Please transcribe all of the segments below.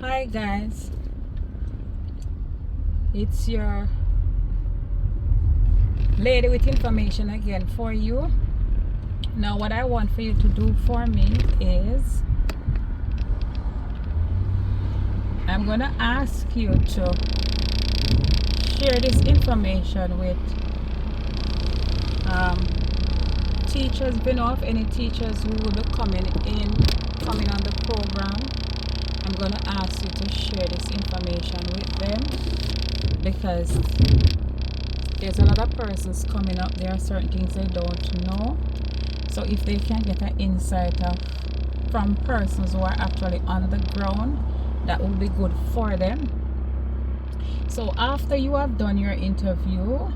Hi guys, it's your lady with information again for you. Now what I want for you to do for me is I'm gonna ask you to share this information with teachers. Been off any teachers who will be coming on the program. I'm gonna ask you to share this information with them because there's a lot of persons coming up. There are certain things they don't know. So if they can get an insight from persons who are actually on the ground, that will be good for them. So after you have done your interview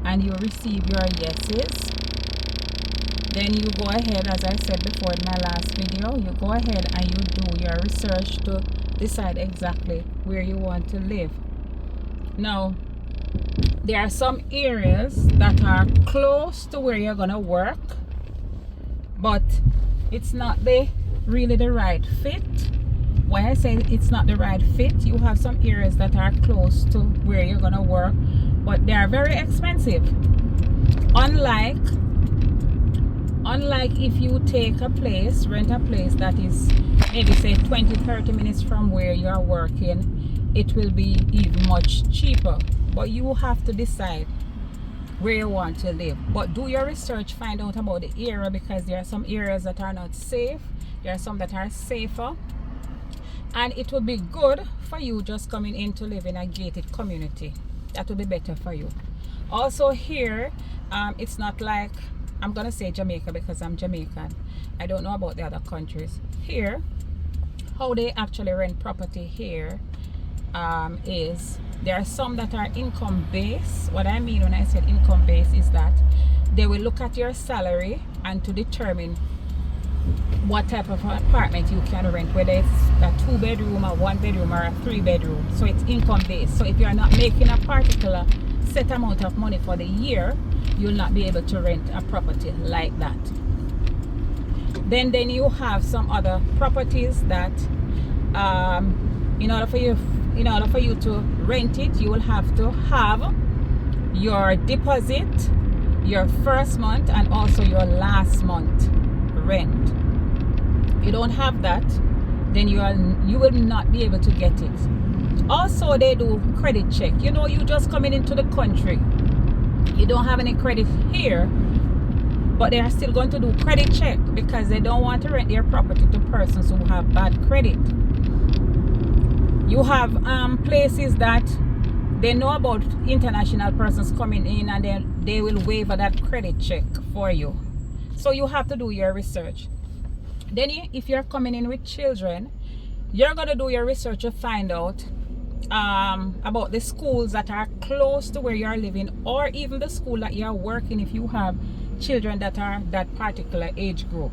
and you receive your yeses, then you go ahead, as I said before in my last video, you go ahead and you do your research to decide exactly where you want to live. Now, there are some areas that are close to where you're gonna work, but it's not really the right fit. Why I say it's not the right fit, you have some areas that are close to where you're gonna work, but they are very expensive. Unlike if you take a place, rent a place that is maybe say 20-30 minutes from where you are working, it will be even much cheaper. But you have to decide where you want to live. But do your research, find out about the area, because there are some areas that are not safe, there are some that are safer, and it would be good for you just coming in to live in a gated community. That would be better for you. Also here, it's not like, I'm gonna say Jamaica because I'm Jamaican, I don't know about the other countries. Here, how they actually rent property here is there are some that are income based. What I mean when I said income based is that they will look at your salary and to determine what type of apartment you can rent, whether it's a 2-bedroom, a 1-bedroom, or a 3-bedroom. So it's income based. So if you're not making a particular set amount of money for the year, you'll not be able to rent a property like that. Then you have some other properties that in order for you to rent it, you will have to have your deposit, your first month, and also your last month rent. If you don't have that, then you will not be able to get it. Also, they do credit check. You just coming into the country, you don't have any credit here, but they are still going to do credit check because they don't want to rent their property to persons who have bad credit. You have places that they know about international persons coming in, and then they will waiver that credit check for you. So you have to do your research. Then if you're coming in with children, you're going to do your research to find out about the schools that are close to where you're living, or even the school that you're working if you have children that are that particular age group.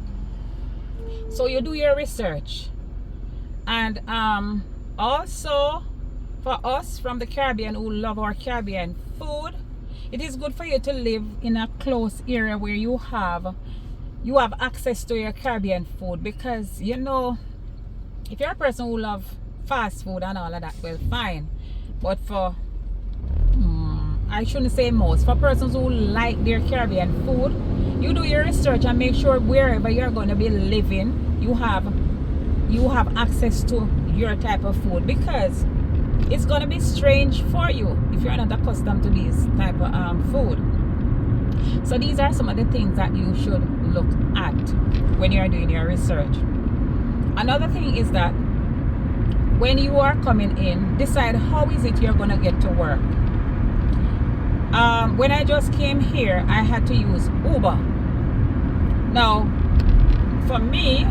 So you do your research. And also, for us from the Caribbean who love our Caribbean food, it is good for you to live in a close area where you have access to your Caribbean food, because if you're a person who love fast food and all of that, well, fine. But for I shouldn't say most, for persons who like their Caribbean food, you do your research and make sure wherever you're going to be living, you have access to your type of food, because it's going to be strange for you if you're not accustomed to these type of food. So these are some of the things that you should look at when you're doing your research. Another thing is that when you are coming in, decide how is it you're going to get to work. When I just came here, I had to use Uber. Now, for me,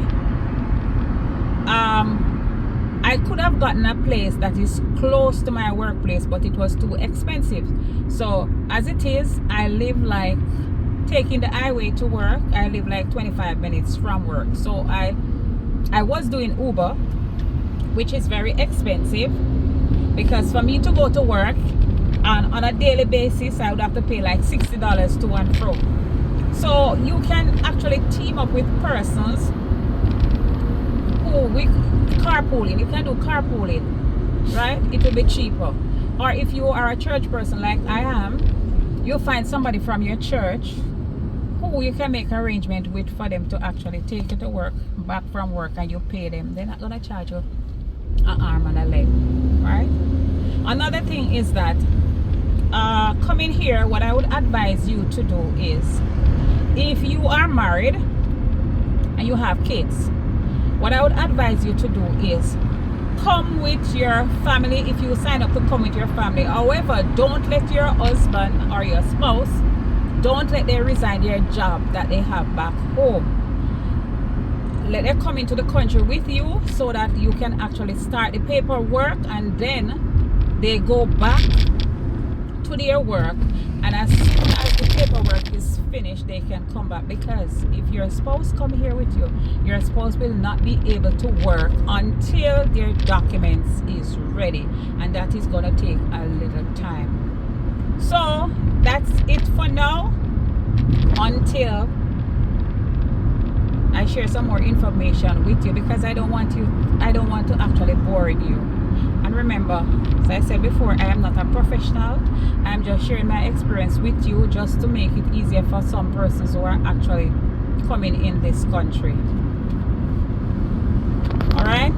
I could have gotten a place that is close to my workplace, but it was too expensive. So as it is, I live like, taking the highway to work, I live like 25 minutes from work. So I was doing Uber, which is very expensive, because for me to go to work and on a daily basis, I would have to pay like $60 to and fro. So you can actually team up with persons who carpooling. You can do carpooling, right? It will be cheaper. Or if you are a church person like I am, you'll find somebody from your church who you can make arrangement with for them to actually take you to work, back from work, and you pay them. They're not gonna charge you an arm and a leg, right? Another thing is that coming here, what I would advise you to do is, if you are married and you have kids, what I would advise you to do is come with your family if you sign up to come with your family. However, don't let your husband or your spouse, don't let them resign their job that they have back home. Let them come into the country with you so that you can actually start the paperwork, and then they go back to their work, and as soon as the paperwork is finished, they can come back. Because if your spouse come here with you, your spouse will not be able to work until their documents is ready, and that is going to take a little time. So that's it for now, until I share some more information with you, because I don't want to actually bore you. And remember, as I said before, I am not a professional. I'm just sharing my experience with you, just to make it easier for some persons who are actually coming in this country. All right.